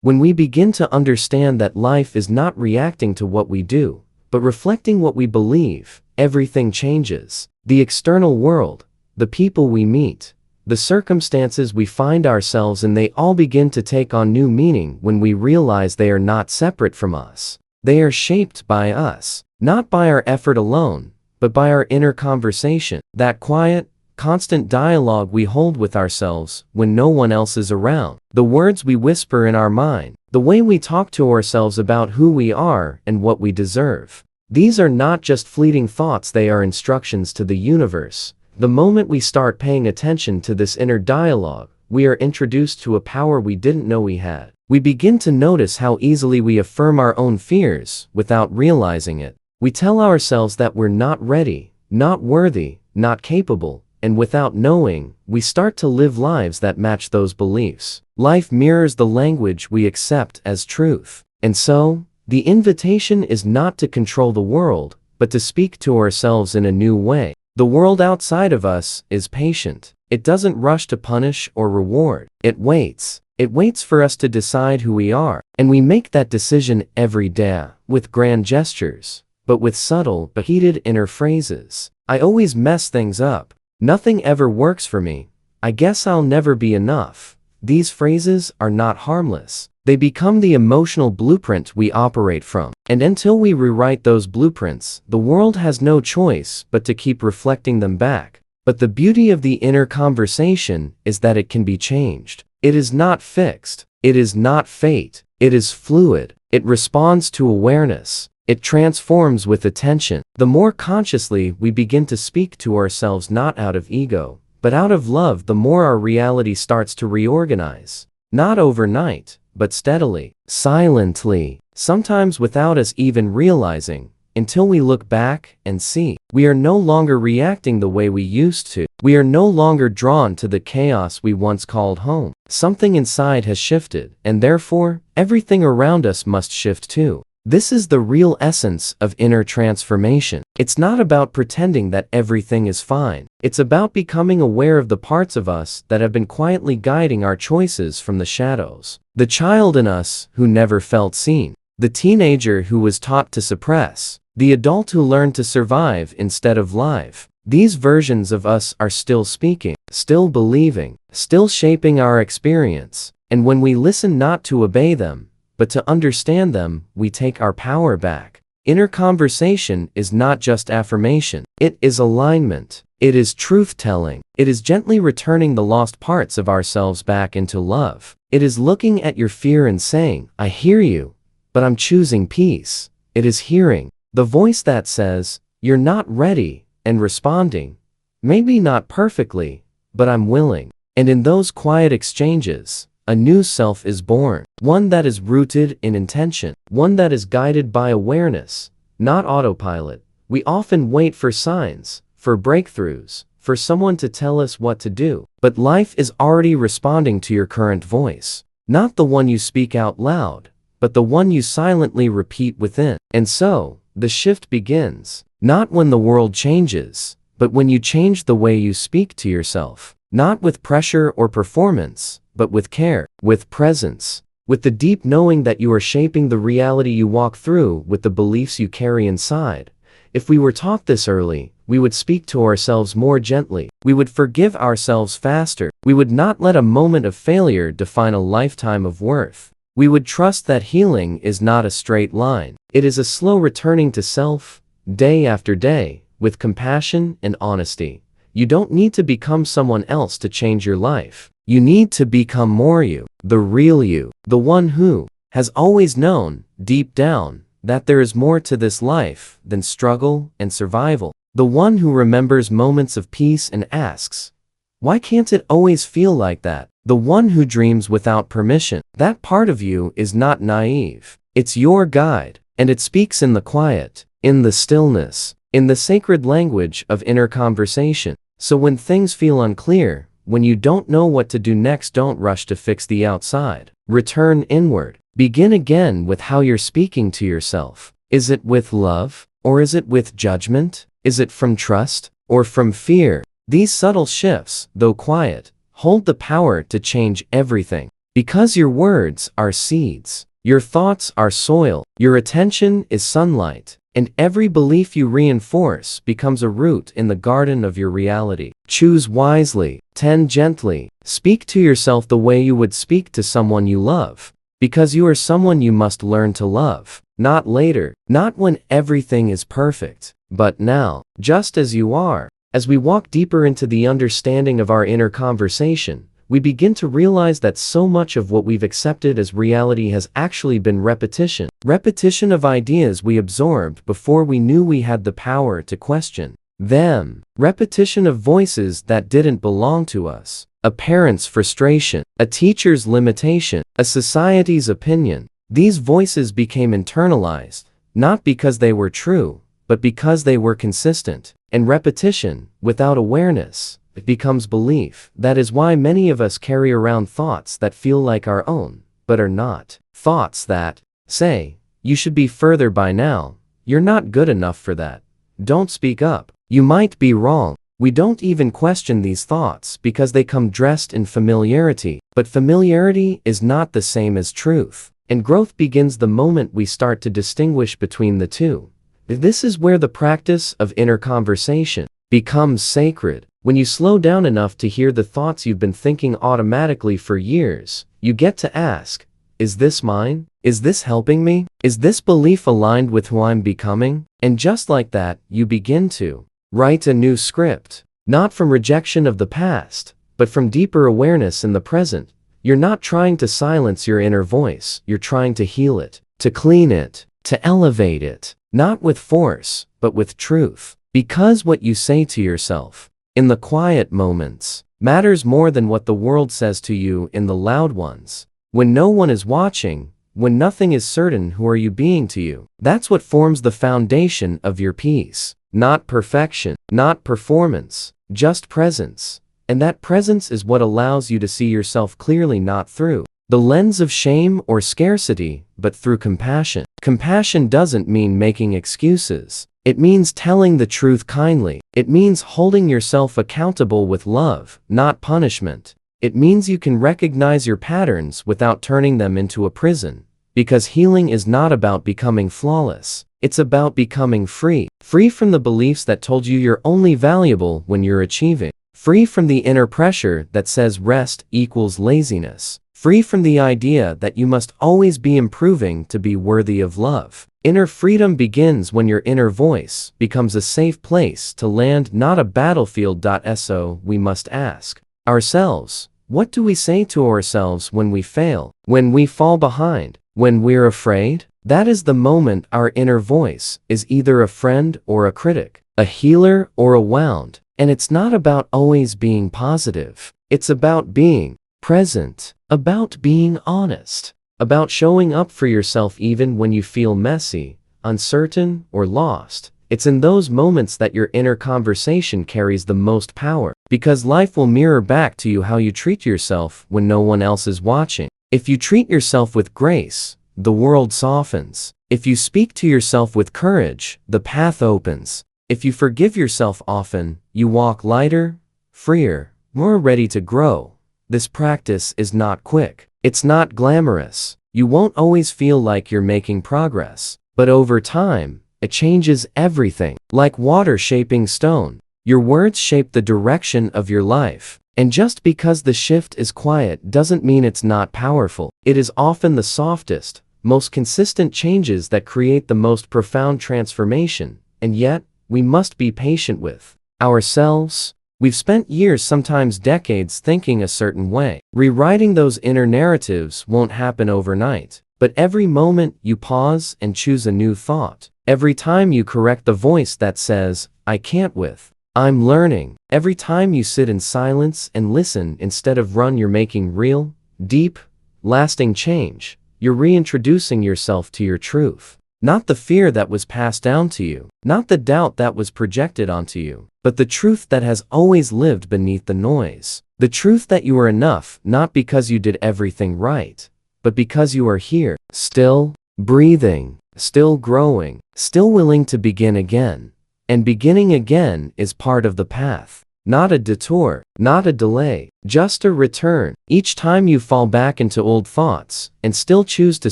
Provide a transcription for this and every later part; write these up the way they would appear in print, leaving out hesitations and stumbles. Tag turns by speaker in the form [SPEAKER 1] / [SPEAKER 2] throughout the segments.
[SPEAKER 1] When we begin to understand that life is not reacting to what we do, but reflecting what we believe, everything changes. The external world, the people we meet, the circumstances we find ourselves in, they all begin to take on new meaning when we realize they are not separate from us. They are shaped by us, not by our effort alone, but by our inner conversation, that quiet, constant dialogue we hold with ourselves when no one else is around, the words we whisper in our mind, the way we talk to ourselves about who we are and what we deserve. These are not just fleeting thoughts, they are instructions to the universe. The moment we start paying attention to this inner dialogue, we are introduced to a power we didn't know we had. We begin to notice how easily we affirm our own fears without realizing it. We tell ourselves that we're not ready, not worthy, not capable, and without knowing, we start to live lives that match those beliefs. Life mirrors the language we accept as truth. And so, the invitation is not to control the world, but to speak to ourselves in a new way. The world outside of us is patient. It doesn't rush to punish or reward. It waits. It waits for us to decide who we are. And we make that decision every day, with grand gestures, but with subtle but heated inner phrases. I always mess things up. Nothing ever works for me. I guess I'll never be enough. These phrases are not harmless. They become the emotional blueprint we operate from. And until we rewrite those blueprints, the world has no choice but to keep reflecting them back. But the beauty of the inner conversation is that it can be changed. It is not fixed. It is not fate. It is fluid. It responds to awareness. It transforms with attention. The more consciously we begin to speak to ourselves not out of ego, but out of love, the more our reality starts to reorganize. Not overnight, but steadily, silently, sometimes without us even realizing, until we look back and see. We are no longer reacting the way we used to. We are no longer drawn to the chaos we once called home. Something inside has shifted, and therefore, everything around us must shift too. This is the real essence of inner transformation. It's not about pretending that everything is fine. It's about becoming aware of the parts of us that have been quietly guiding our choices from the shadows. The child in us who never felt seen. The teenager who was taught to suppress. The adult who learned to survive instead of live. These versions of us are still speaking, still believing, still shaping our experience. And when we listen not to obey them, but to understand them, we take our power back. Inner conversation is not just affirmation. It is alignment. It is truth-telling. It is gently returning the lost parts of ourselves back into love. It is looking at your fear and saying, I hear you, but I'm choosing peace. It is hearing the voice that says, you're not ready, and responding, maybe not perfectly, but I'm willing. And in those quiet exchanges, a new self is born, one that is rooted in intention, one that is guided by awareness, not autopilot. We often wait for signs, for breakthroughs, for someone to tell us what to do. But life is already responding to your current voice. Not the one you speak out loud, but the one you silently repeat within. And so, the shift begins, not when the world changes, but when you change the way you speak to yourself. Not with pressure or performance, but with care, with presence, with the deep knowing that you are shaping the reality you walk through with the beliefs you carry inside. If we were taught this early, we would speak to ourselves more gently. We would forgive ourselves faster. We would not let a moment of failure define a lifetime of worth. We would trust that healing is not a straight line. It is a slow returning to self, day after day, with compassion and honesty. You don't need to become someone else to change your life. You need to become more you, the real you, the one who has always known, deep down, that there is more to this life than struggle and survival. The one who remembers moments of peace and asks, why can't it always feel like that? The one who dreams without permission. That part of you is not naive. It's your guide, and it speaks in the quiet, in the stillness, in the sacred language of inner conversation. So when things feel unclear, when you don't know what to do next, don't rush to fix the outside. Return inward. Begin again with how you're speaking to yourself. Is it with love? Or is it with judgment? Is it from trust? Or from fear? These subtle shifts, though quiet, hold the power to change everything. Because your words are seeds. Your thoughts are soil. Your attention is sunlight. And every belief you reinforce becomes a root in the garden of your reality. Choose wisely. Tend gently. Speak to yourself the way you would speak to someone you love. Because you are someone you must learn to love. Not later. Not when everything is perfect. But now. Just as you are. As we walk deeper into the understanding of our inner conversation, we begin to realize that so much of what we've accepted as reality has actually been repetition. Repetition of ideas we absorbed before we knew we had the power to question them. Repetition of voices that didn't belong to us. A parent's frustration, a teacher's limitation, a society's opinion. These voices became internalized, not because they were true, but because they were consistent. And repetition, without awareness, it becomes belief. That is why many of us carry around thoughts that feel like our own, but are not. Thoughts that say, you should be further by now, you're not good enough for that, don't speak up, you might be wrong. We don't even question these thoughts because they come dressed in familiarity. But familiarity is not the same as truth. And growth begins the moment we start to distinguish between the two. This is where the practice of inner conversation becomes sacred. When you slow down enough to hear the thoughts you've been thinking automatically for years, you get to ask, is this mine? Is this helping me? Is this belief aligned with who I'm becoming? And just like that, you begin to write a new script, not from rejection of the past, but from deeper awareness in the present. You're not trying to silence your inner voice, you're trying to heal it, to clean it, to elevate it, not with force, but with truth. Because what you say to yourself, in the quiet moments, matters more than what the world says to you in the loud ones. When no one is watching, when nothing is certain, who are you being to you? That's what forms the foundation of your peace. Not perfection, not performance, just presence. And that presence is what allows you to see yourself clearly, not through the lens of shame or scarcity, but through compassion. Compassion doesn't mean making excuses. It means telling the truth kindly. It means holding yourself accountable with love, not punishment. It means you can recognize your patterns without turning them into a prison. Because healing is not about becoming flawless. It's about becoming free. Free from the beliefs that told you you're only valuable when you're achieving. Free from the inner pressure that says rest equals laziness. Free from the idea that you must always be improving to be worthy of love. Inner freedom begins when your inner voice becomes a safe place to land, not a battlefield. So we must ask ourselves, what do we say to ourselves when we fail, when we fall behind, when we're afraid? That is the moment our inner voice is either a friend or a critic, a healer or a wound. And it's not about always being positive. It's about being present, about being honest, about showing up for yourself even when you feel messy, uncertain, or lost. It's in those moments that your inner conversation carries the most power, because life will mirror back to you how you treat yourself when no one else is watching. If you treat yourself with grace, the world softens. If you speak to yourself with courage, the path opens. If you forgive yourself often, you walk lighter, freer, more ready to grow. This practice is not quick. It's not glamorous. You won't always feel like you're making progress. But over time, it changes everything. Like water shaping stone, your words shape the direction of your life. And just because the shift is quiet doesn't mean it's not powerful. It is often the softest, most consistent changes that create the most profound transformation. And yet, we must be patient with ourselves. We've spent years, sometimes decades, thinking a certain way. Rewriting those inner narratives won't happen overnight. But every moment you pause and choose a new thought, every time you correct the voice that says, I can't with, I'm learning, every time you sit in silence and listen instead of run, you're making real, deep, lasting change. You're reintroducing yourself to your truth. Not the fear that was passed down to you, not the doubt that was projected onto you, but the truth that has always lived beneath the noise. The truth that you are enough, not because you did everything right, but because you are here, still breathing, still growing, still willing to begin again. And beginning again is part of the path. Not a detour, not a delay, just a return. Each time you fall back into old thoughts and still choose to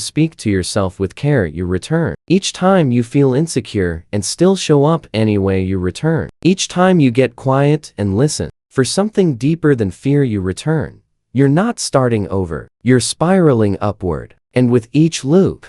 [SPEAKER 1] speak to yourself with care, you return. Each time you feel insecure and still show up anyway, you return. Each time you get quiet and listen for something deeper than fear, you return. You're not starting over, you're spiraling upward. And with each loop,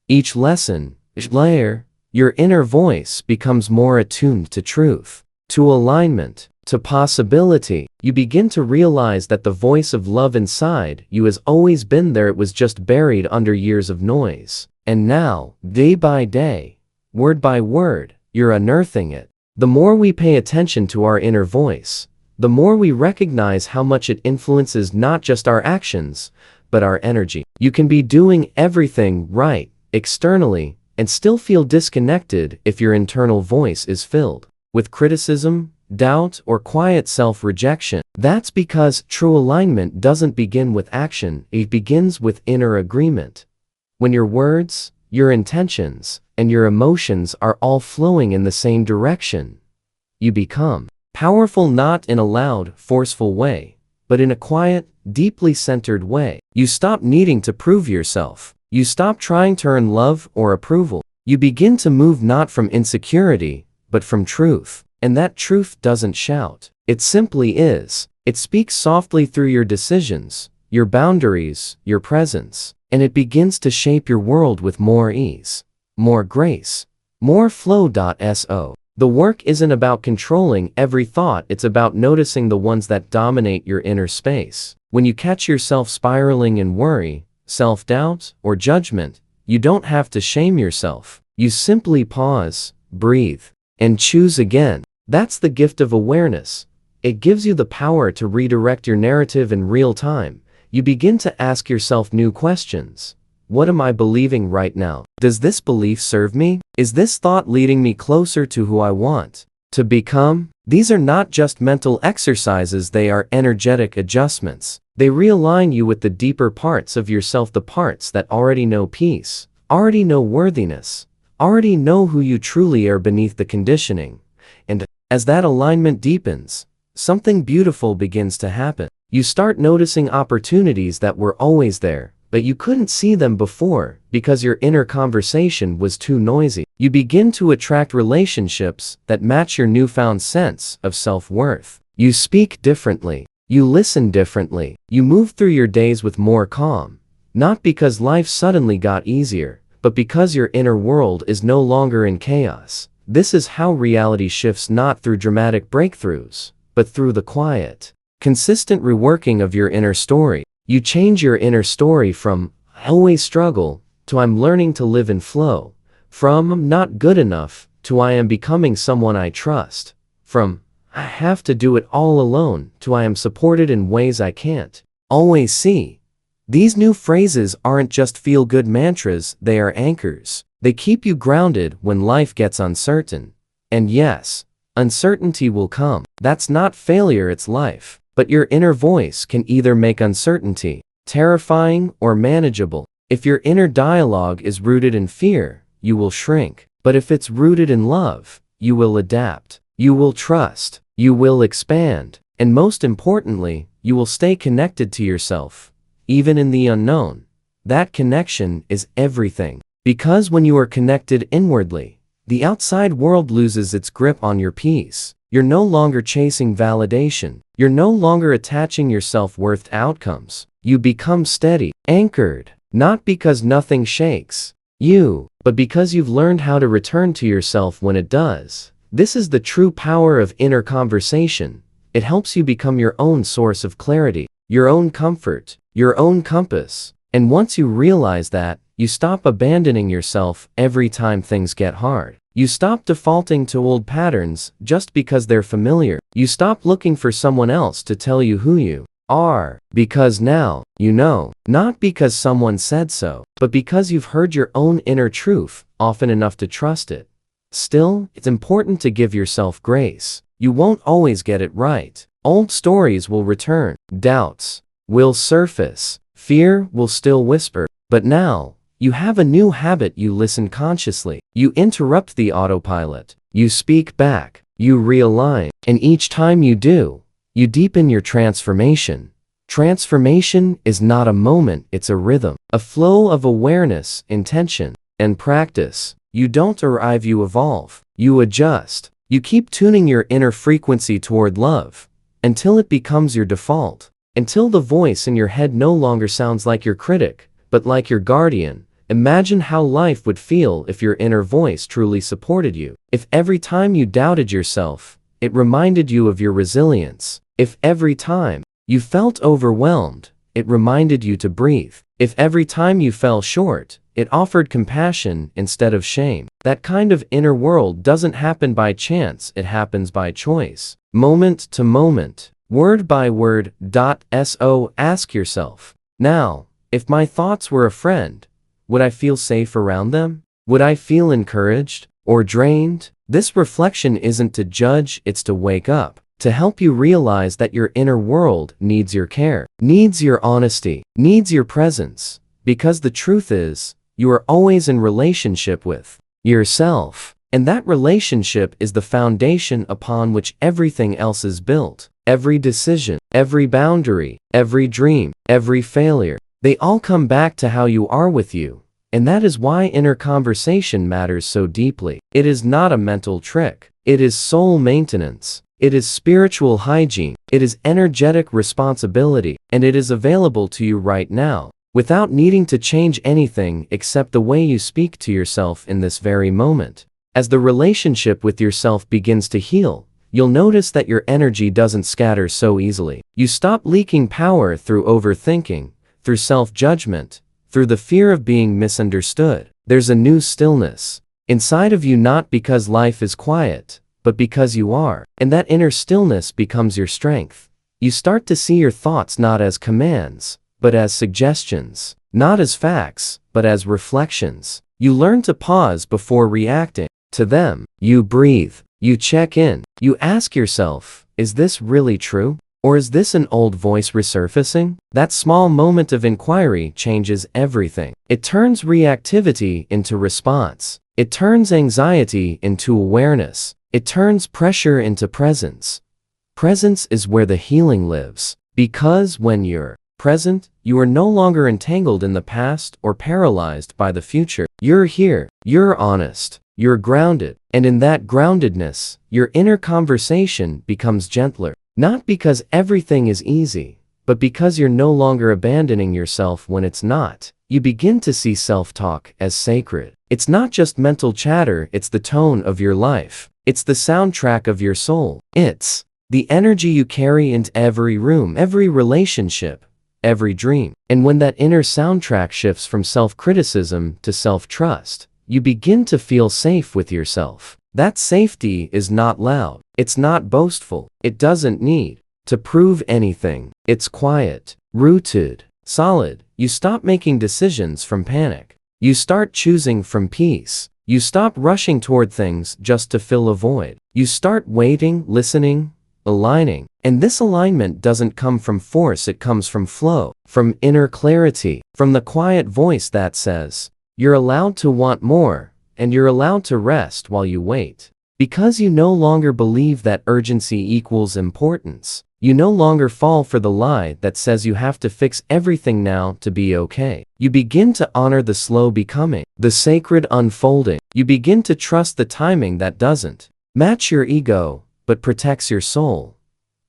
[SPEAKER 1] each lesson, each layer, your inner voice becomes more attuned to truth, to alignment, to possibility. You begin to realize that the voice of love inside you has always been there. It was just buried under years of noise. And now, day by day, word by word, you're unearthing it. The more we pay attention to our inner voice, the more we recognize how much it influences not just our actions, but our energy. You can be doing everything right externally and still feel disconnected if your internal voice is filled with criticism, doubt, or quiet self-rejection. That's because true alignment doesn't begin with action, it begins with inner agreement. When your words, your intentions, and your emotions are all flowing in the same direction, you become powerful, not in a loud, forceful way, but in a quiet, deeply centered way. You stop needing to prove yourself. You stop trying to earn love or approval. You begin to move not from insecurity, but from truth. And that truth doesn't shout. It simply is. It speaks softly through your decisions, your boundaries, your presence. And it begins to shape your world with more ease, more grace, more flow. So. The work isn't about controlling every thought, it's about noticing the ones that dominate your inner space. When you catch yourself spiraling in worry, self-doubt, or judgment, you don't have to shame yourself. You simply pause, breathe, and choose again. That's the gift of awareness. It gives you the power to redirect your narrative in real time. You begin to ask yourself new questions. What am I believing right now? Does this belief serve me? Is this thought leading me closer to who I want to become? These are not just mental exercises, they are energetic adjustments. They realign you with the deeper parts of yourself, the parts that already know peace, already know worthiness, already know who you truly are beneath the conditioning. And as that alignment deepens, something beautiful begins to happen. You start noticing opportunities that were always there, but you couldn't see them before because your inner conversation was too noisy. You begin to attract relationships that match your newfound sense of self-worth. You speak differently. You listen differently. You move through your days with more calm, not because life suddenly got easier, but because your inner world is no longer in chaos. This is how reality shifts, not through dramatic breakthroughs, but through the quiet, consistent reworking of your inner story. You change your inner story from "I always struggle" to "I'm learning to live in flow," from "I'm not good enough" to "I am becoming someone I trust," from "I have to do it all alone" to "I am supported in ways I can't always see." These new phrases aren't just feel-good mantras, they are anchors. They keep you grounded when life gets uncertain. And yes, uncertainty will come. That's not failure, it's life. But your inner voice can either make uncertainty terrifying or manageable. If your inner dialogue is rooted in fear, you will shrink. But if it's rooted in love, you will adapt. You will trust. You will expand. And most importantly, you will stay connected to yourself, even in the unknown. That connection is everything. Because when you are connected inwardly, the outside world loses its grip on your peace. You're no longer chasing validation. You're no longer attaching your self-worth to outcomes. You become steady, anchored, not because nothing shakes you, but because you've learned how to return to yourself when it does. This is the true power of inner conversation. It helps you become your own source of clarity, your own comfort, your own compass. And once you realize that, you stop abandoning yourself every time things get hard. You stop defaulting to old patterns just because they're familiar. You stop looking for someone else to tell you who you are, because now you know, not because someone said so, but because you've heard your own inner truth often enough to trust it. Still, it's important to give yourself grace. You won't always get it right. Old stories will return. Doubts will surface. Fear will still whisper. But now, you have a new habit. You listen consciously. You interrupt the autopilot. You speak back. you realign. And each time you do, you deepen your transformation. Transformation is not a moment, it's a rhythm, a flow of awareness, intention, and practice. You don't arrive, you evolve. You adjust. You keep tuning your inner frequency toward love until it becomes your default. Until the voice in your head no longer sounds like your critic, but like your guardian. Imagine how life would feel if your inner voice truly supported you. If every time you doubted yourself, it reminded you of your resilience. If every time you felt overwhelmed, it reminded you to breathe. If every time you fell short, it offered compassion instead of shame. That kind of inner world doesn't happen by chance, it happens by choice. Moment to moment, word by word. So ask yourself, now, if my thoughts were a friend, would I feel safe around them? Would I feel encouraged or drained? This reflection isn't to judge, it's to wake up, to help you realize that your inner world needs your care, needs your honesty, needs your presence. Because the truth is, you are always in relationship with yourself. And that relationship is the foundation upon which everything else is built. Every decision, every boundary, every dream, every failure, they all come back to how you are with you. And that is why inner conversation matters so deeply. It is not a mental trick. It is soul maintenance. It is spiritual hygiene. It is energetic responsibility. And it is available to you right now, without needing to change anything except the way you speak to yourself in this very moment. As the relationship with yourself begins to heal, you'll notice that your energy doesn't scatter so easily. You stop leaking power through overthinking, through self-judgment, through the fear of being misunderstood. There's a new stillness inside of you, not because life is quiet, but because you are. And that inner stillness becomes your strength. You start to see your thoughts not as commands, but as suggestions, not as facts, but as reflections. You learn to pause before reacting to them. You breathe. You check in. You ask yourself, is this really true? Or is this an old voice resurfacing? That small moment of inquiry changes everything. It turns reactivity into response. It turns anxiety into awareness. It turns pressure into presence. Presence is where the healing lives. Because when you're present, you are no longer entangled in the past or paralyzed by the future. You're here. You're honest. You're grounded. And in that groundedness, your inner conversation becomes gentler. Not because everything is easy, but because you're no longer abandoning yourself when it's not. You begin to see self-talk as sacred. It's not just mental chatter, it's the tone of your life. It's the soundtrack of your soul. It's the energy you carry into every room, every relationship, every dream. And when that inner soundtrack shifts from self-criticism to self-trust, you begin to feel safe with yourself. That safety is not loud. It's not boastful. It doesn't need to prove anything. It's quiet, rooted, solid. You stop making decisions from panic. You start choosing from peace. You stop rushing toward things just to fill a void. You start waiting, listening, aligning. And this alignment doesn't come from force, it comes from flow, from inner clarity, from the quiet voice that says, you're allowed to want more, and you're allowed to rest while you wait. Because you no longer believe that urgency equals importance. You no longer fall for the lie that says you have to fix everything now to be okay. You begin to honor the slow becoming, the sacred unfolding. You begin to trust the timing that doesn't match your ego, but protects your soul.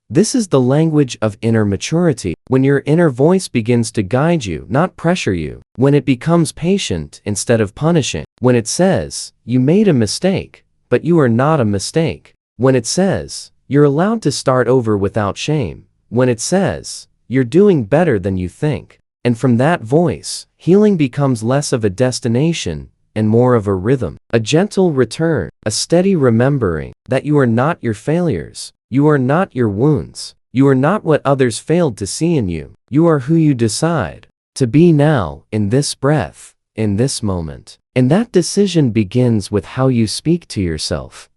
[SPEAKER 1] This is the language of inner maturity. When your inner voice begins to guide you, not pressure you. When it becomes patient instead of punishing. When it says, you made a mistake, but you are not a mistake. When it says, you're allowed to start over without shame. When it says, you're doing better than you think. And from that voice, healing becomes less of a destination and more of a rhythm. A gentle return, a steady remembering that you are not your failures. You are not your wounds. You are not what others failed to see in you. You are who you decide to be now, in this breath, in this moment. And that decision begins with how you speak to yourself.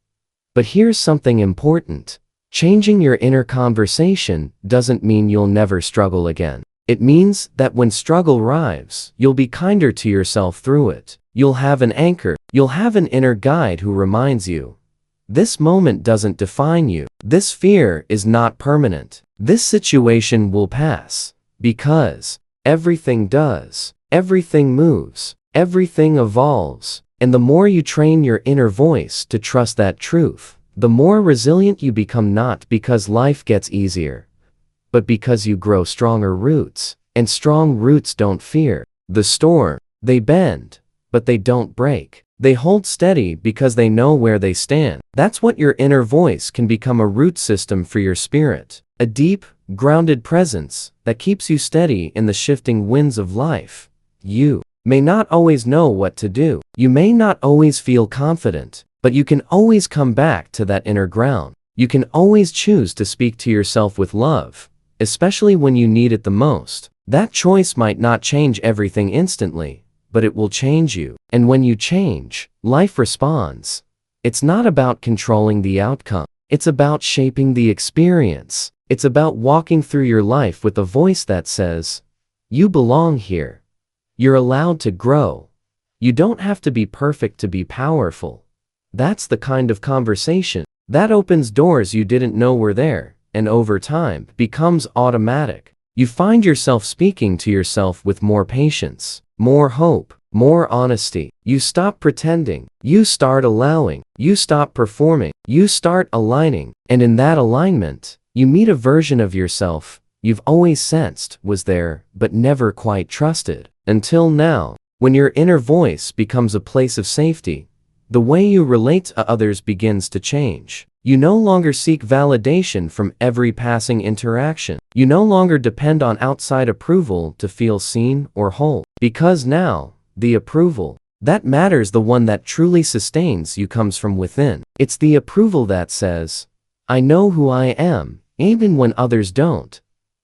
[SPEAKER 1] But here's something important. Changing your inner conversation doesn't mean you'll never struggle again. It means that when struggle arrives, you'll be kinder to yourself through it. You'll have an anchor. You'll have an inner guide who reminds you, This moment doesn't define you. This fear is not permanent. This situation will pass. Because everything does. Everything moves. Everything evolves. And the more you train your inner voice to trust that truth, the more resilient you become, not because life gets easier, but because you grow stronger roots. And strong roots don't fear the storm. They bend, but they don't break. They hold steady because they know where they stand. That's what your inner voice can become, a root system for your spirit. A deep, grounded presence that keeps you steady in the shifting winds of life. You may not always know what to do. You may not always feel confident, but you can always come back to that inner ground. You can always choose to speak to yourself with love, especially when you need it the most. That choice might not change everything instantly, but it will change you. And when you change, life responds. It's not about controlling the outcome. It's about shaping the experience. It's about walking through your life with a voice that says, you belong here. You're allowed to grow. You don't have to be perfect to be powerful. That's the kind of conversation that opens doors you didn't know were there, and over time becomes automatic. You find yourself speaking to yourself with more patience, more hope, more honesty. You stop pretending. You start allowing. You stop performing. You start aligning. And in that alignment, you meet a version of yourself you've always sensed was there, but never quite trusted. Until now, when your inner voice becomes a place of safety, the way you relate to others begins to change. You no longer seek validation from every passing interaction. You no longer depend on outside approval to feel seen or whole. Because now, the approval that matters, the one that truly sustains you, comes from within. It's the approval that says, I know who I am, even when others don't.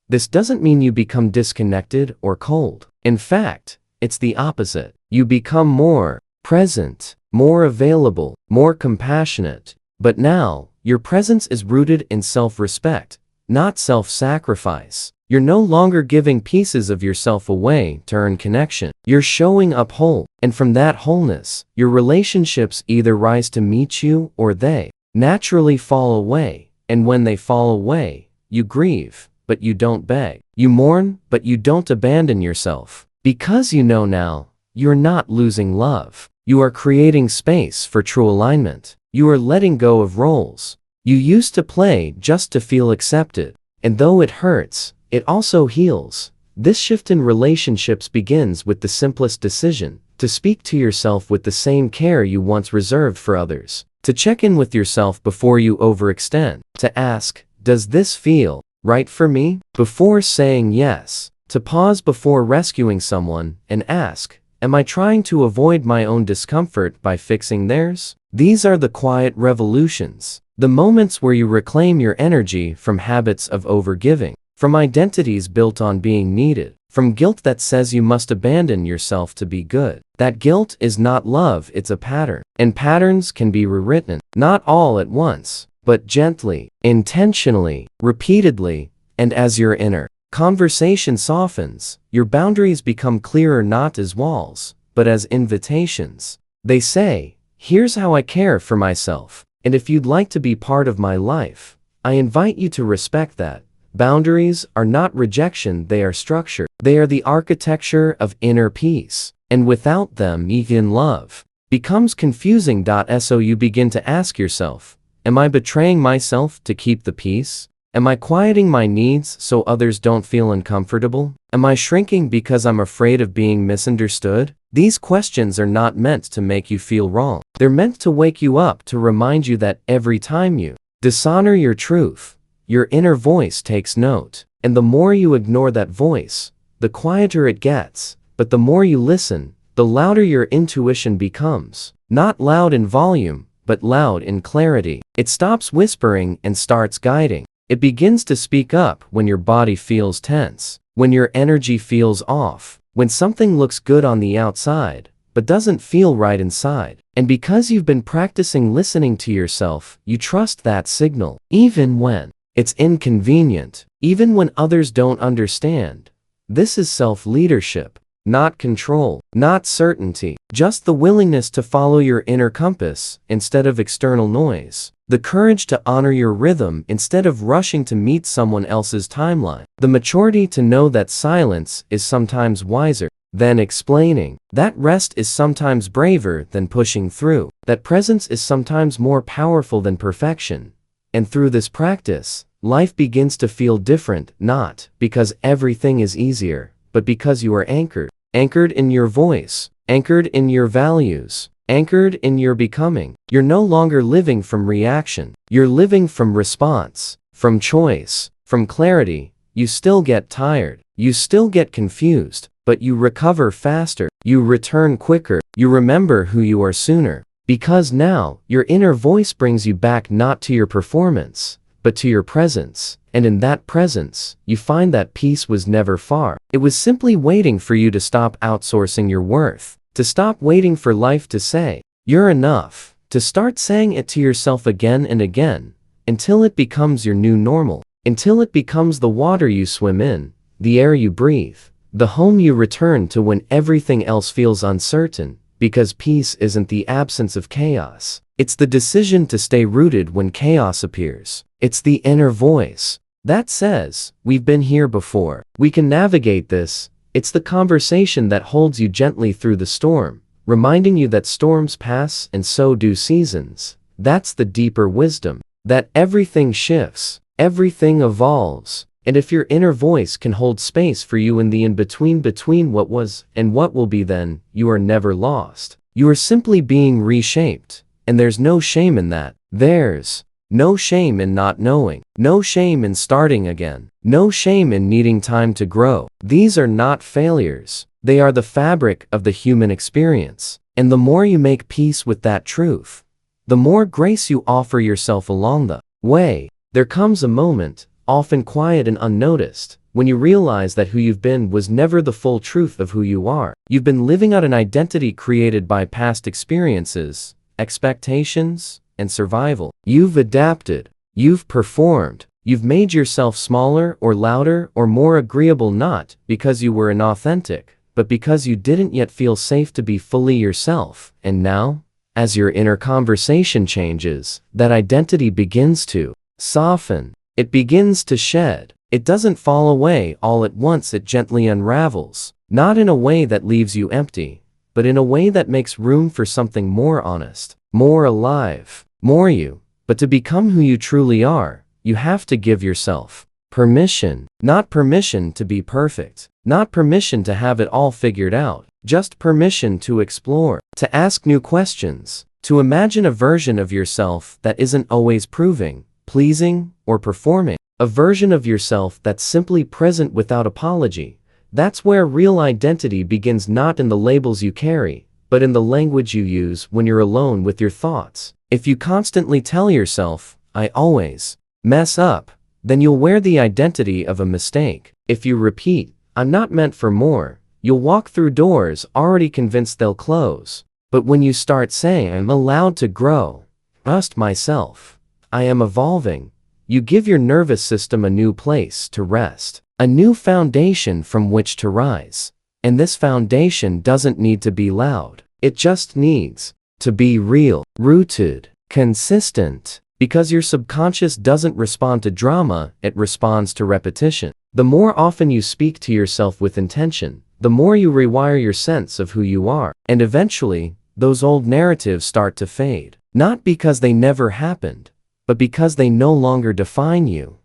[SPEAKER 1] This doesn't mean you become disconnected or cold. In fact, it's the opposite. You become more present, more available, more compassionate. But now, your presence is rooted in self-respect, not self-sacrifice. You're no longer giving pieces of yourself away to earn connection. You're showing up whole. And from that wholeness, your relationships either rise to meet you or they naturally fall away. And when they fall away, you grieve, but you don't beg. You mourn, but you don't abandon yourself. Because you know now, you're not losing love. You are creating space for true alignment. You are letting go of roles you used to play just to feel accepted. And though it hurts, it also heals. This shift in relationships begins with the simplest decision: to speak to yourself with the same care you once reserved for others. To check in with yourself before you overextend. To ask, does this feel right for me? Before saying yes. To pause before rescuing someone and ask, am I trying to avoid my own discomfort by fixing theirs? These are the quiet revolutions. The moments where you reclaim your energy from habits of overgiving, from identities built on being needed, from guilt that says you must abandon yourself to be good. That guilt is not love, it's a pattern. And patterns can be rewritten, not all at once, but gently, intentionally, repeatedly. And as your inner conversation softens, your boundaries become clearer, not as walls, but as invitations. They say, here's how I care for myself. And if you'd like to be part of my life, I invite you to respect that. Boundaries are not rejection, they are structure. They are the architecture of inner peace. And without them, even love becomes confusing. So you begin to ask yourself, am I betraying myself to keep the peace? Am I quieting my needs so others don't feel uncomfortable? Am I shrinking because I'm afraid of being misunderstood? These questions are not meant to make you feel wrong. They're meant to wake you up, to remind you that every time you dishonor your truth, your inner voice takes note. And the more you ignore that voice, the quieter it gets. But the more you listen, the louder your intuition becomes. Not loud in volume, but loud in clarity. It stops whispering and starts guiding. It begins to speak up when your body feels tense, when your energy feels off, when something looks good on the outside, but doesn't feel right inside. And because you've been practicing listening to yourself, you trust that signal, even when it's inconvenient, even when others don't understand. This is self-leadership. not control, not certainty, just the willingness to follow your inner compass instead of external noise. The courage to honor your rhythm instead of rushing to meet someone else's timeline. The maturity to know that silence is sometimes wiser than explaining, that rest is sometimes braver than pushing through, that presence is sometimes more powerful than perfection. And through this practice, life begins to feel different, not because everything is easier, but because you are anchored. Anchored in your voice, anchored in your values, anchored in your becoming. You're no longer living from reaction. You're living from response, from choice, from clarity. You still get tired. You still get confused, but you recover faster. You return quicker. You remember who you are sooner. Because now, your inner voice brings you back not to your performance, but to your presence. And in that presence, you find that peace was never far. It was simply waiting for you to stop outsourcing your worth, to stop waiting for life to say, "You're enough," to start saying it to yourself again and again, until it becomes your new normal, until it becomes the water you swim in, the air you breathe, the home you return to when everything else feels uncertain. Because peace isn't the absence of chaos. It's the decision to stay rooted when chaos appears. It's the inner voice that says, "We've been here before. We can navigate this." It's the conversation that holds you gently through the storm, reminding you that storms pass and so do seasons. That's the deeper wisdom. That everything shifts, everything evolves. And if your inner voice can hold space for you in the in-between between what was and what will be, then you are never lost. You are simply being reshaped. And there's no shame in that. There's no shame in not knowing. No shame in starting again. No shame in needing time to grow. These are not failures. They are the fabric of the human experience. And the more you make peace with that truth, the more grace you offer yourself along the way. There comes a moment, often quiet and unnoticed, when you realize that who you've been was never the full truth of who you are. You've been living out an identity created by past experiences, expectations, and survival. You've adapted. You've performed. You've made yourself smaller or louder or more agreeable, not because you were inauthentic, but because you didn't yet feel safe to be fully yourself. And now, as your inner conversation changes, that identity begins to soften. It begins to shed. It doesn't fall away all at once. It gently unravels, not in a way that leaves you empty, but in a way that makes room for something more honest, more alive, more you. But to become who you truly are, you have to give yourself permission. Not permission to be perfect, not permission to have it all figured out, just permission to explore, to ask new questions, to imagine a version of yourself that isn't always proving, pleasing, or performing. A version of yourself that's simply present without apology. That's where real identity begins, not in the labels you carry, but in the language you use when you're alone with your thoughts. If you constantly tell yourself, "I always mess up," then you'll wear the identity of a mistake. If you repeat, "I'm not meant for more," you'll walk through doors already convinced they'll close. But when you start saying, "I'm allowed to grow, trust myself, I am evolving," you give your nervous system a new place to rest, a new foundation from which to rise. And this foundation doesn't need to be loud. It just needs to be real, rooted, consistent. Because your subconscious doesn't respond to drama, it responds to repetition. The more often you speak to yourself with intention, the more you rewire your sense of who you are. And eventually, those old narratives start to fade. Not because they never happened, but because they no longer define you.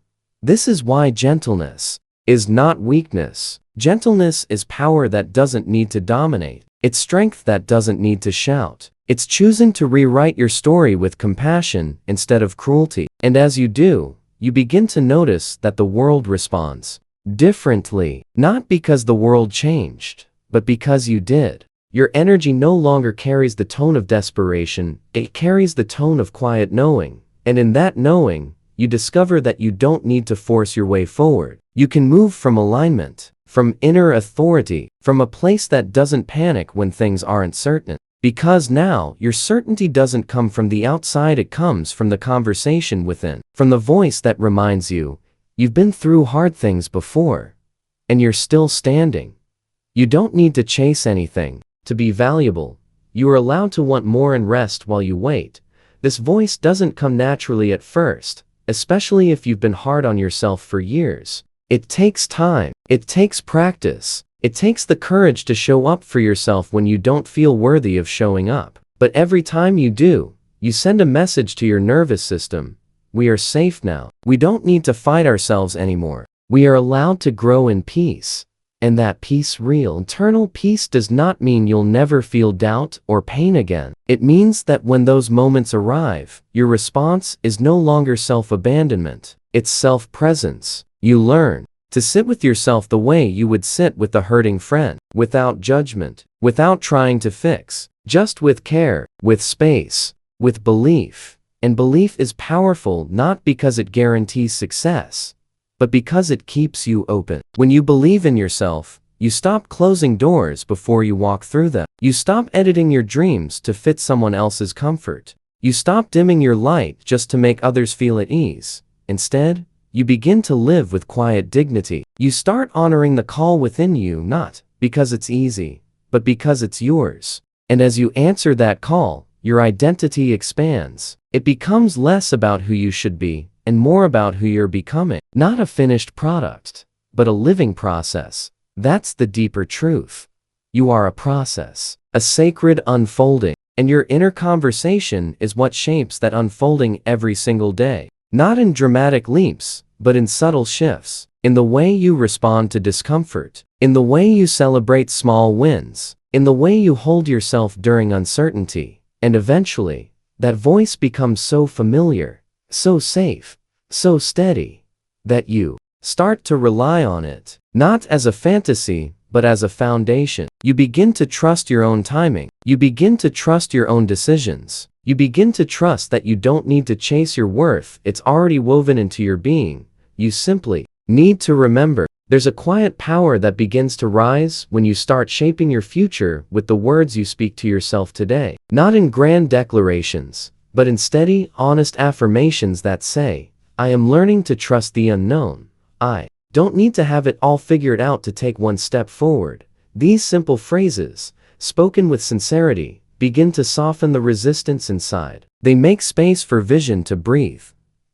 [SPEAKER 1] This is why gentleness is not weakness. Gentleness is power that doesn't need to dominate. It's strength that doesn't need to shout. It's choosing to rewrite your story with compassion instead of cruelty. And as you do, you begin to notice that the world responds differently. Not because the world changed, but because you did. Your energy no longer carries the tone of desperation, it carries the tone of quiet knowing. And in that knowing, you discover that you don't need to force your way forward. You can move from alignment, from inner authority, from a place that doesn't panic when things aren't certain. Because now, your certainty doesn't come from the outside, it comes from the conversation within, from the voice that reminds you, you've been through hard things before, and you're still standing. You don't need to chase anything to be valuable. You are allowed to want more and rest while you wait. This voice doesn't come naturally at first, especially if you've been hard on yourself for years. It takes time. It takes practice. It takes the courage to show up for yourself when you don't feel worthy of showing up. But every time you do, you send a message to your nervous system. We are safe now. We don't need to fight ourselves anymore. We are allowed to grow in peace. And that peace, real internal peace, does not mean you'll never feel doubt or pain again. It means that when those moments arrive, your response is no longer self-abandonment. It's self-presence. You learn to sit with yourself the way you would sit with a hurting friend, without judgment, without trying to fix, just with care, with space, with belief. And belief is powerful not because it guarantees success, but because it keeps you open. When you believe in yourself, you stop closing doors before you walk through them. You stop editing your dreams to fit someone else's comfort. You stop dimming your light just to make others feel at ease. Instead, you begin to live with quiet dignity. You start honoring the call within you, not because it's easy, but because it's yours. And as you answer that call, your identity expands. It becomes less about who you should be and more about who you're becoming. Not a finished product, but a living process. That's the deeper truth. You are a process, a sacred unfolding, and your inner conversation is what shapes that unfolding every single day. Not in dramatic leaps, but in subtle shifts, in the way you respond to discomfort, in the way you celebrate small wins, in the way you hold yourself during uncertainty. And eventually, that voice becomes so familiar, so safe, so steady, that you start to rely on it, not as a fantasy, but as a foundation. You begin to trust your own timing. You begin to trust your own decisions. You begin to trust that you don't need to chase your worth. It's already woven into your being. You simply need to remember. There's a quiet power that begins to rise when you start shaping your future with the words you speak to yourself today. Not in grand declarations, but in steady, honest affirmations that say, I am learning to trust the unknown. I don't need to have it all figured out to take one step forward. These simple phrases, spoken with sincerity, begin to soften the resistance inside. They make space for vision to breathe.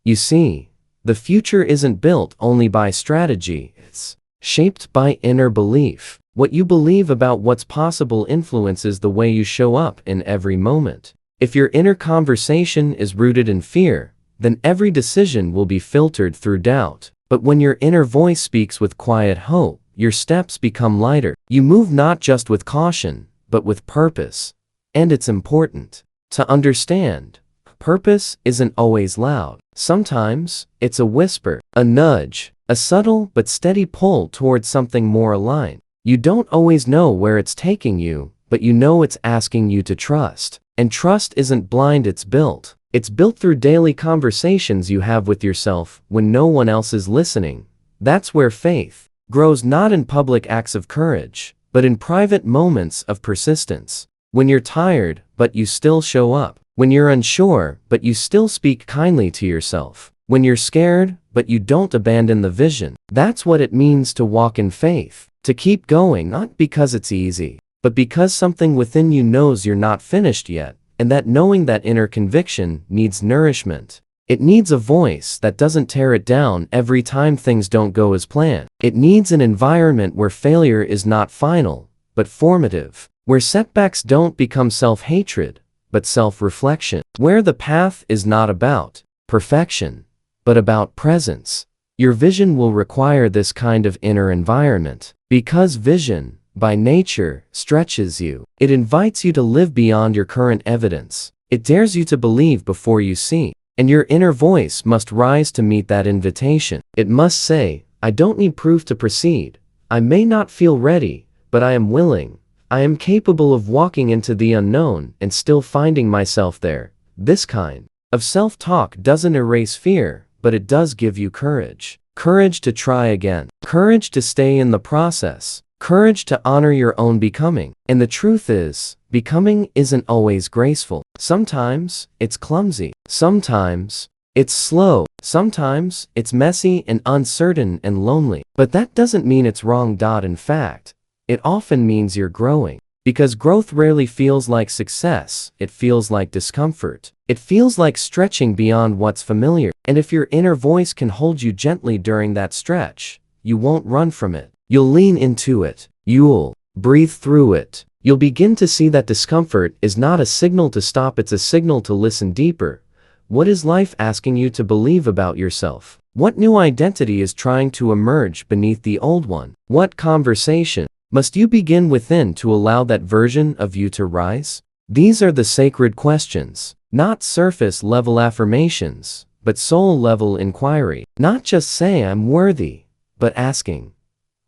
[SPEAKER 1] You see, the future isn't built only by strategy, it's shaped by inner belief. What you believe about what's possible influences the way you show up in every moment. If your inner conversation is rooted in fear, then every decision will be filtered through doubt. But when your inner voice speaks with quiet hope, your steps become lighter. You move not just with caution, but with purpose. And it's important to understand, purpose isn't always loud. Sometimes, it's a whisper, a nudge, a subtle but steady pull towards something more aligned. You don't always know where it's taking you, but you know it's asking you to trust. And trust isn't blind, it's built. It's built through daily conversations you have with yourself when no one else is listening. That's where faith grows, not in public acts of courage, but in private moments of persistence. When you're tired, but you still show up. When you're unsure, but you still speak kindly to yourself. When you're scared, but you don't abandon the vision. That's what it means to walk in faith. To keep going, not because it's easy, but because something within you knows you're not finished yet, and that knowing, that inner conviction, needs nourishment. It needs a voice that doesn't tear it down every time things don't go as planned. It needs an environment where failure is not final, but formative. Where setbacks don't become self-hatred, but self-reflection. Where the path is not about perfection, but about presence. Your vision will require this kind of inner environment, because vision, by nature, stretches you. It invites you to live beyond your current evidence. It dares you to believe before you see. And your inner voice must rise to meet that invitation. It must say, I don't need proof to proceed. I may not feel ready, but I am willing. I am capable of walking into the unknown and still finding myself there. This kind of self-talk doesn't erase fear, but it does give you courage. Courage to try again. Courage to stay in the process. Courage to honor your own becoming. And the truth is, becoming isn't always graceful. Sometimes, it's clumsy. Sometimes, it's slow. Sometimes, it's messy and uncertain and lonely. But that doesn't mean it's wrong. In fact, it often means you're growing. Because growth rarely feels like success, it feels like discomfort. It feels like stretching beyond what's familiar. And if your inner voice can hold you gently during that stretch, you won't run from it. You'll lean into it. You'll breathe through it. You'll begin to see that discomfort is not a signal to stop, it's a signal to listen deeper. What is life asking you to believe about yourself? What new identity is trying to emerge beneath the old one? What conversation must you begin within to allow that version of you to rise? These are the sacred questions, not surface-level affirmations, but soul-level inquiry. Not just say I'm worthy, but asking,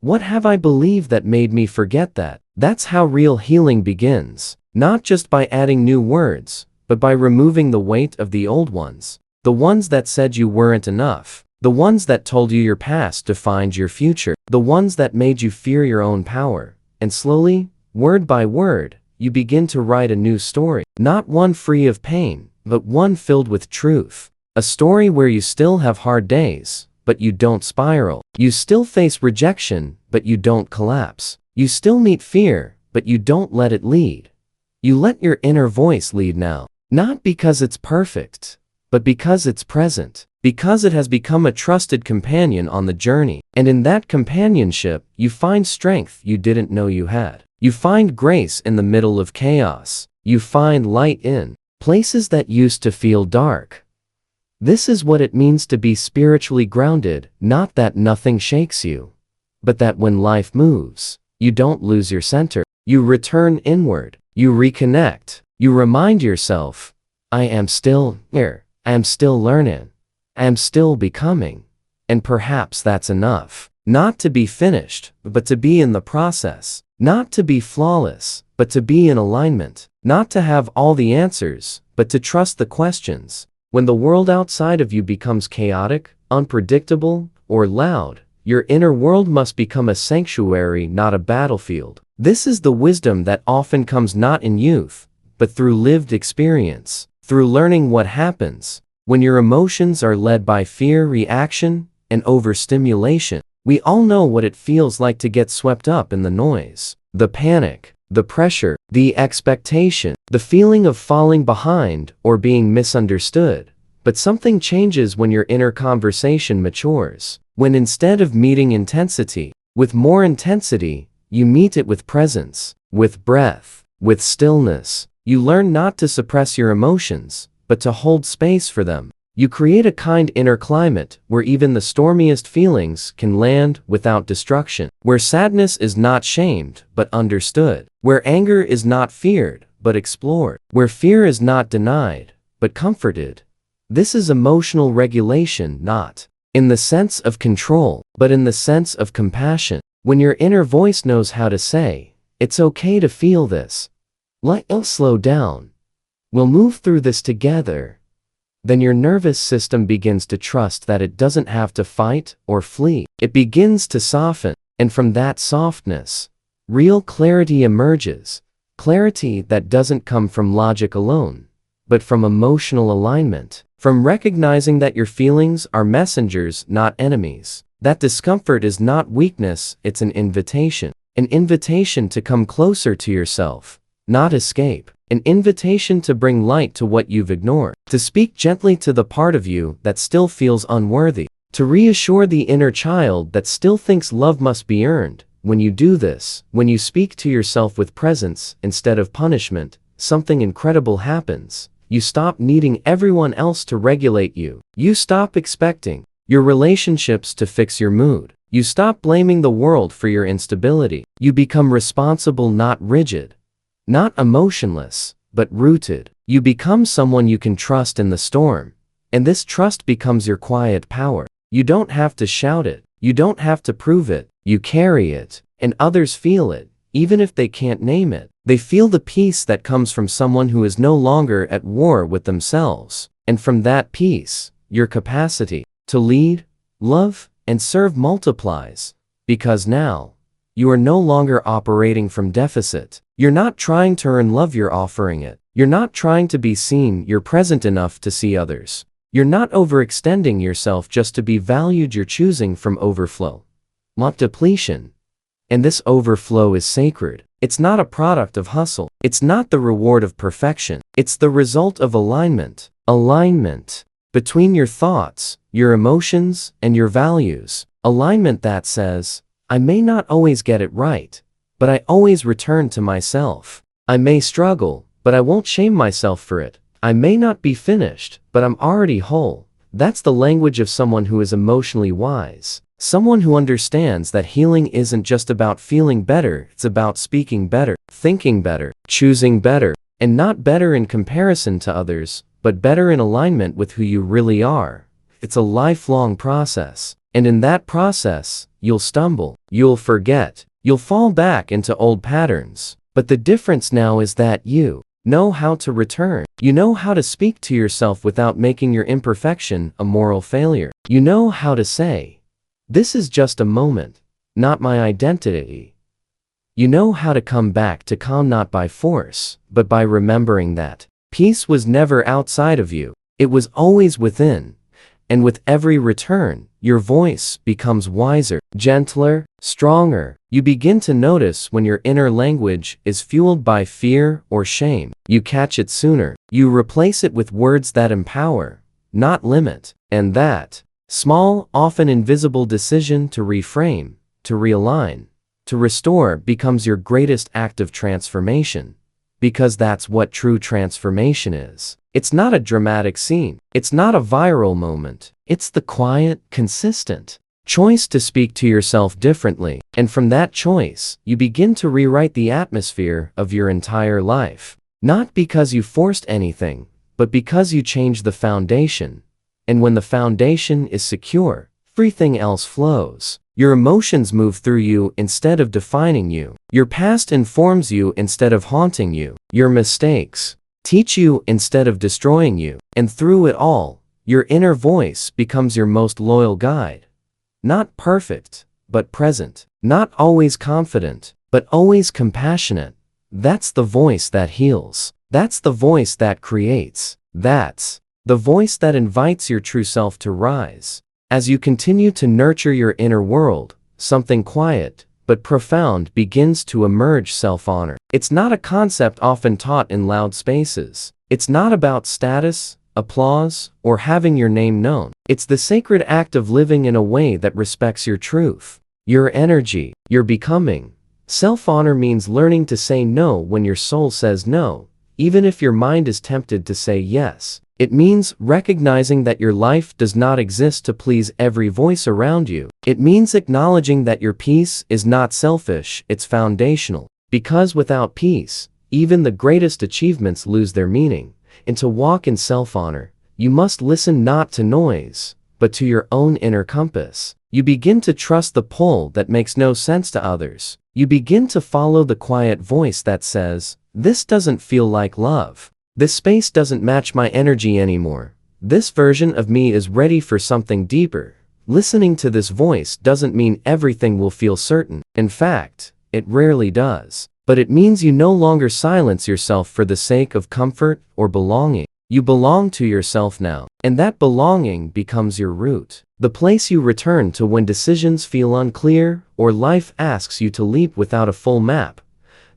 [SPEAKER 1] what have I believed that made me forget that? That's how real healing begins, not just by adding new words, but by removing the weight of the old ones, the ones that said you weren't enough, the ones that told you your past defined your future, the ones that made you fear your own power. And slowly, word by word, you begin to write a new story. Not one free of pain, but one filled with truth. A story where you still have hard days, but you don't spiral. You still face rejection, but you don't collapse. You still meet fear, but you don't let it lead. You let your inner voice lead now. Not because it's perfect, but because it's present. Because it has become a trusted companion on the journey. And in that companionship, you find strength you didn't know you had. You find grace in the middle of chaos. You find light in places that used to feel dark. This is what it means to be spiritually grounded, not that nothing shakes you, but that when life moves, you don't lose your center. You return inward. You reconnect. You remind yourself, I am still here. I am still learning. I am still becoming. And perhaps that's enough. Not to be finished, but to be in the process. Not to be flawless, but to be in alignment. Not to have all the answers, but to trust the questions. When the world outside of you becomes chaotic, unpredictable, or loud, your inner world must become a sanctuary, not a battlefield. This is the wisdom that often comes not in youth, but through lived experience, through learning what happens when your emotions are led by fear, reaction, and overstimulation. We all know what it feels like to get swept up in the noise, the panic, the pressure, the expectation, the feeling of falling behind or being misunderstood. But something changes when your inner conversation matures. When instead of meeting intensity with more intensity, you meet it with presence, with breath, with stillness. You learn not to suppress your emotions, but to hold space for them. You create a kind inner climate where even the stormiest feelings can land without destruction, where sadness is not shamed but understood, where anger is not feared but explored, where fear is not denied but comforted. This is emotional regulation, not in the sense of control, but in the sense of compassion. When your inner voice knows how to say, it's okay to feel this, let's slow down, we'll move through this together, then your nervous system begins to trust that it doesn't have to fight or flee. It begins to soften, and from that softness, real clarity emerges. Clarity that doesn't come from logic alone, but from emotional alignment, from recognizing that your feelings are messengers, not enemies. That discomfort is not weakness, it's an invitation to come closer to yourself, not escape. An invitation to bring light to what you've ignored, to speak gently to the part of you that still feels unworthy, to reassure the inner child that still thinks love must be earned. When you do this, when you speak to yourself with presence instead of punishment, something incredible happens. You stop needing everyone else to regulate you. You stop expecting your relationships to fix your mood. You stop blaming the world for your instability. You become responsible, not rigid. Not emotionless, but rooted. You become someone you can trust in the storm, and this trust becomes your quiet power. You don't have to shout it. You don't have to prove it. You carry it, and others feel it, even if they can't name it. They feel the peace that comes from someone who is no longer at war with themselves. And from that peace, your capacity to lead, love, and serve multiplies. Because now, you are no longer operating from deficit. You're not trying to earn love, you're offering it. You're not trying to be seen, you're present enough to see others. You're not overextending yourself just to be valued, you're choosing from overflow, not depletion. And this overflow is sacred. It's not a product of hustle. It's not the reward of perfection. It's the result of alignment. Alignment between your thoughts, your emotions, and your values. Alignment that says, I may not always get it right, but I always return to myself. I may struggle, but I won't shame myself for it. I may not be finished, but I'm already whole. That's the language of someone who is emotionally wise. Someone who understands that healing isn't just about feeling better, it's about speaking better, thinking better, choosing better, and not better in comparison to others, but better in alignment with who you really are. It's a lifelong process. And in that process, you'll stumble, you'll forget, you'll fall back into old patterns. But the difference now is that you know how to return. You know how to speak to yourself without making your imperfection a moral failure. You know how to say, this is just a moment, not my identity. You know how to come back to calm not by force, but by remembering that peace was never outside of you. It was always within. And with every return, your voice becomes wiser, gentler, stronger. You begin to notice when your inner language is fueled by fear or shame. You catch it sooner. You replace it with words that empower, not limit. And that small, often invisible decision to reframe, to realign, to restore becomes your greatest act of transformation. Because that's what true transformation is. It's not a dramatic scene. It's not a viral moment. It's the quiet, consistent choice to speak to yourself differently. And from that choice, you begin to rewrite the atmosphere of your entire life. Not because you forced anything, but because you changed the foundation. And when the foundation is secure, everything else flows. Your emotions move through you instead of defining you. Your past informs you instead of haunting you. Your mistakes teach you instead of destroying you. And through it all, your inner voice becomes your most loyal guide. Not perfect, but present. Not always confident, but always compassionate. That's the voice that heals. That's the voice that creates. That's the voice that invites your true self to rise. As you continue to nurture your inner world, something quiet but profound begins to emerge: self-honor. It's not a concept often taught in loud spaces. It's not about status, applause, or having your name known. It's the sacred act of living in a way that respects your truth, your energy, your becoming. Self-honor means learning to say no when your soul says no, even if your mind is tempted to say yes. It means recognizing that your life does not exist to please every voice around you. It means acknowledging that your peace is not selfish, it's foundational. Because without peace, even the greatest achievements lose their meaning. And to walk in self-honor, you must listen not to noise, but to your own inner compass. You begin to trust the pull that makes no sense to others. You begin to follow the quiet voice that says, this doesn't feel like love. This space doesn't match my energy anymore. This version of me is ready for something deeper. Listening to this voice doesn't mean everything will feel certain. In fact, it rarely does. But it means you no longer silence yourself for the sake of comfort or belonging. You belong to yourself now, and that belonging becomes your root. The place you return to when decisions feel unclear or life asks you to leap without a full map.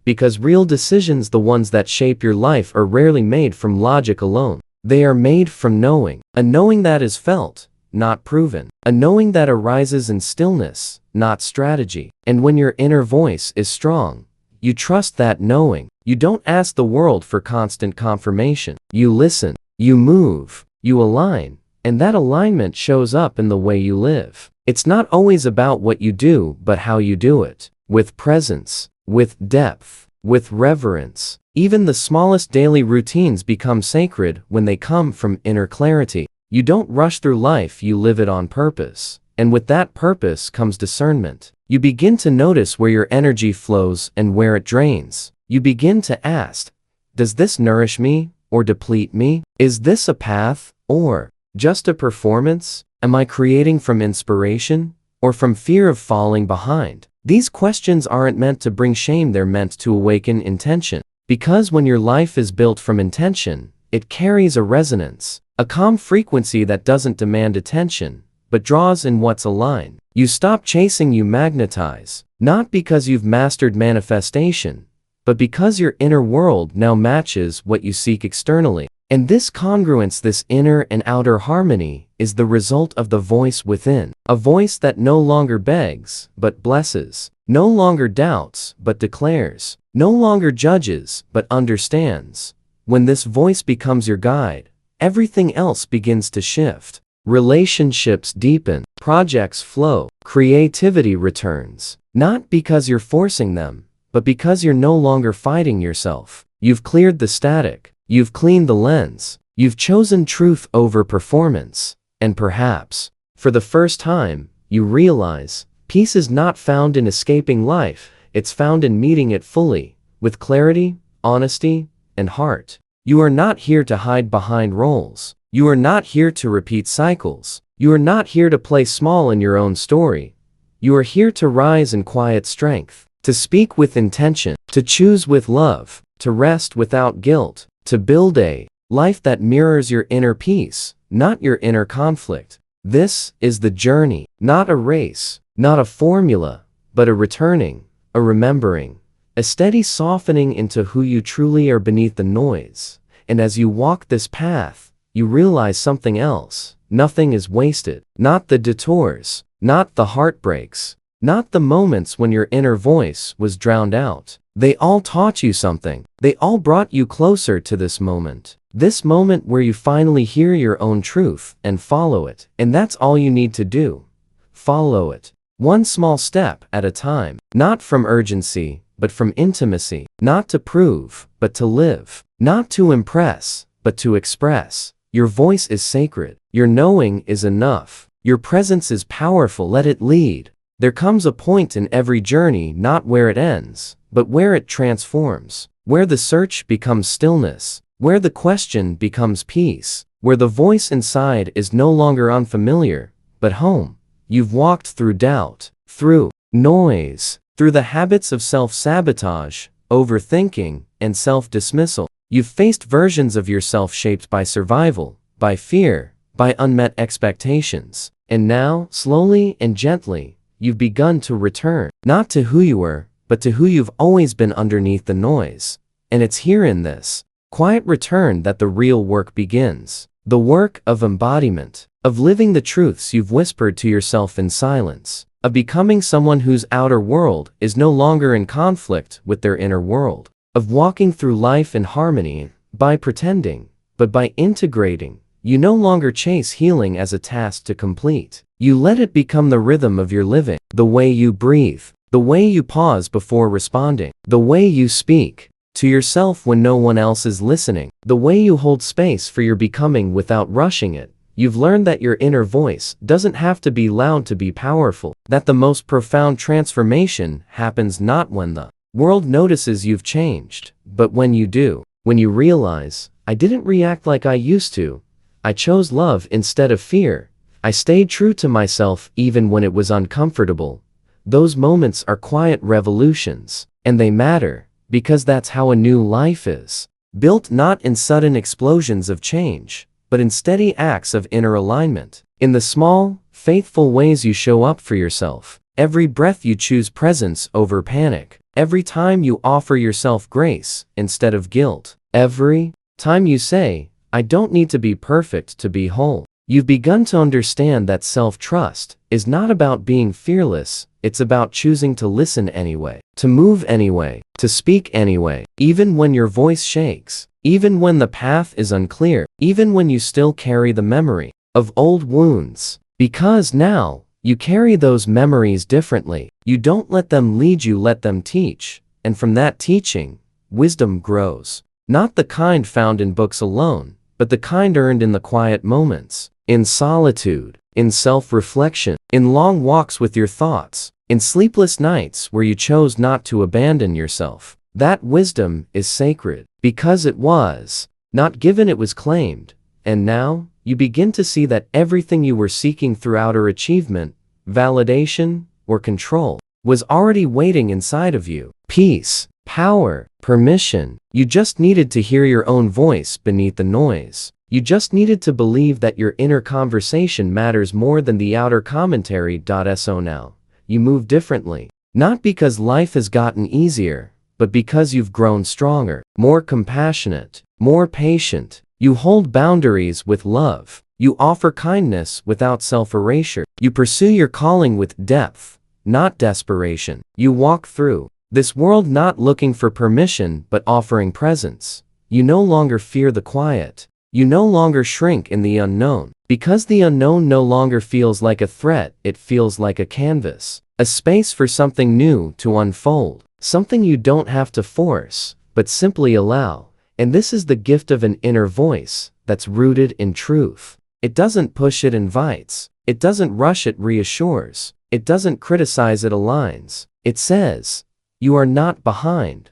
[SPEAKER 1] Because real decisions, the ones that shape your life, are rarely made from logic alone. They are made from knowing. A knowing that is felt, not proven. A knowing that arises in stillness, not strategy. And when your inner voice is strong, you trust that knowing. You don't ask the world for constant confirmation. You listen, you move, you align, and that alignment shows up in the way you live. It's not always about what you do, but how you do it. With presence, with depth, with reverence. Even the smallest daily routines become sacred when they come from inner clarity. You don't rush through life, you live it on purpose. And with that purpose comes discernment. You begin to notice where your energy flows and where it drains. You begin to ask, does this nourish me or deplete me? Is this a path or just a performance? Am I creating from inspiration or from fear of falling behind? These questions aren't meant to bring shame, they're meant to awaken intention. Because when your life is built from intention, it carries a resonance, a calm frequency that doesn't demand attention, but draws in what's aligned. You stop chasing, you magnetize. Not because you've mastered manifestation, but because your inner world now matches what you seek externally. And this congruence, this inner and outer harmony, is the result of the voice within. A voice that no longer begs, but blesses. No longer doubts, but declares. No longer judges, but understands. When this voice becomes your guide, everything else begins to shift. Relationships deepen, projects flow, creativity returns. Not because you're forcing them, but because you're no longer fighting yourself. You've cleared the static. You've cleaned the lens. You've chosen truth over performance. And perhaps, for the first time, you realize peace is not found in escaping life, it's found in meeting it fully, with clarity, honesty, and heart. You are not here to hide behind roles. You are not here to repeat cycles. You are not here to play small in your own story. You are here to rise in quiet strength, to speak with intention, to choose with love, to rest without guilt, to build a life that mirrors your inner peace, not your inner conflict. This is the journey, not a race, not a formula, but a returning, a remembering, a steady softening into who you truly are beneath the noise. And as you walk this path, you realize something else. Nothing is wasted. Not the detours, not the heartbreaks, not the moments when your inner voice was drowned out. They all taught you something. They all brought you closer to this moment. This moment where you finally hear your own truth and follow it. And that's all you need to do. Follow it. One small step at a time. Not from urgency, but from intimacy. Not to prove, but to live. Not to impress, but to express. Your voice is sacred. Your knowing is enough. Your presence is powerful. Let it lead. There comes a point in every journey not where it ends, but where it transforms. Where the search becomes stillness. Where the question becomes peace. Where the voice inside is no longer unfamiliar, but home. You've walked through doubt, through noise, through the habits of self-sabotage, overthinking, and self-dismissal. You've faced versions of yourself shaped by survival, by fear, by unmet expectations. And now, slowly and gently, you've begun to return, not to who you were, but to who you've always been underneath the noise. And it's here in this quiet return that the real work begins. The work of embodiment, of living the truths you've whispered to yourself in silence, of becoming someone whose outer world is no longer in conflict with their inner world, of walking through life in harmony, by pretending, but by integrating. You no longer chase healing as a task to complete. You let it become the rhythm of your living, the way you breathe, the way you pause before responding, the way you speak to yourself when no one else is listening, the way you hold space for your becoming without rushing it. You've learned that your inner voice doesn't have to be loud to be powerful, that the most profound transformation happens not when the world notices you've changed, but when you do. When you realize, I didn't react like I used to. I chose love instead of fear. I stayed true to myself even when it was uncomfortable. Those moments are quiet revolutions, and they matter, because that's how a new life is. Built not in sudden explosions of change, but in steady acts of inner alignment. In the small, faithful ways you show up for yourself. Every breath you choose presence over panic. Every time you offer yourself grace instead of guilt. Every time you say, I don't need to be perfect to be whole. You've begun to understand that self-trust is not about being fearless, it's about choosing to listen anyway, to move anyway, to speak anyway, even when your voice shakes, even when the path is unclear, even when you still carry the memory of old wounds. Because now, you carry those memories differently. You don't let them lead you, let them teach. And from that teaching, wisdom grows. Not the kind found in books alone, but the kind earned in the quiet moments, in solitude, in self-reflection, in long walks with your thoughts, in sleepless nights where you chose not to abandon yourself. That wisdom is sacred, because it was not given, it was claimed. And now, you begin to see that everything you were seeking through outer achievement, validation, or control, was already waiting inside of you. Peace, power, permission. You just needed to hear your own voice beneath the noise. You just needed to believe that your inner conversation matters more than the outer commentary. So now, you move differently. Not because life has gotten easier, but because you've grown stronger, more compassionate, more patient. You hold boundaries with love. You offer kindness without self-erasure. You pursue your calling with depth, not desperation. You walk through this world not looking for permission but offering presence. You no longer fear the quiet. You no longer shrink in the unknown. Because the unknown no longer feels like a threat, it feels like a canvas. A space for something new to unfold. Something you don't have to force, but simply allow. And this is the gift of an inner voice that's rooted in truth. It doesn't push, it invites. It doesn't rush, it reassures. It doesn't criticize, it aligns. It says, you are not behind.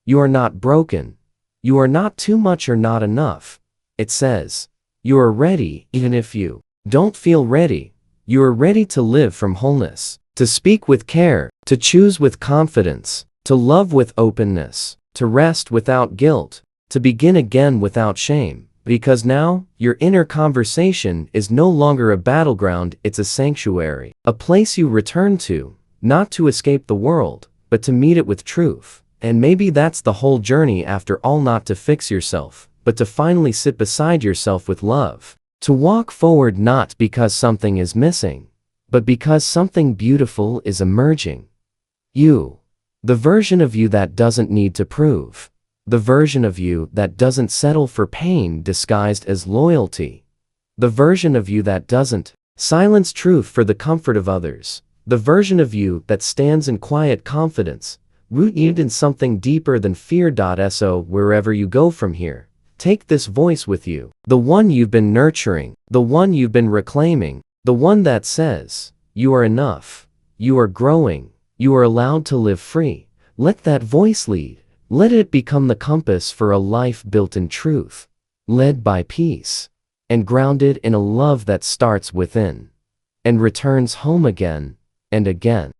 [SPEAKER 1] You are not broken. You are not too much or not enough. It says, you are ready even if you don't feel ready. You are ready to live from wholeness, to speak with care, to choose with confidence, to love with openness, to rest without guilt, to begin again without shame. Because now, your inner conversation is no longer a battleground, it's a sanctuary. A place you return to, not to escape the world, but to meet it with truth. And maybe that's the whole journey after all, not to fix yourself, but to finally sit beside yourself with love. To walk forward not because something is missing, but because something beautiful is emerging. You. The version of you that doesn't need to prove. The version of you that doesn't settle for pain disguised as loyalty. The version of you that doesn't silence truth for the comfort of others. The version of you that stands in quiet confidence, rooted in something deeper than fear. So wherever you go from here, take this voice with you. The one you've been nurturing, the one you've been reclaiming, the one that says, you are enough, you are growing, you are allowed to live free. Let that voice lead. Let it become the compass for a life built in truth, led by peace, and grounded in a love that starts within and returns home again and again.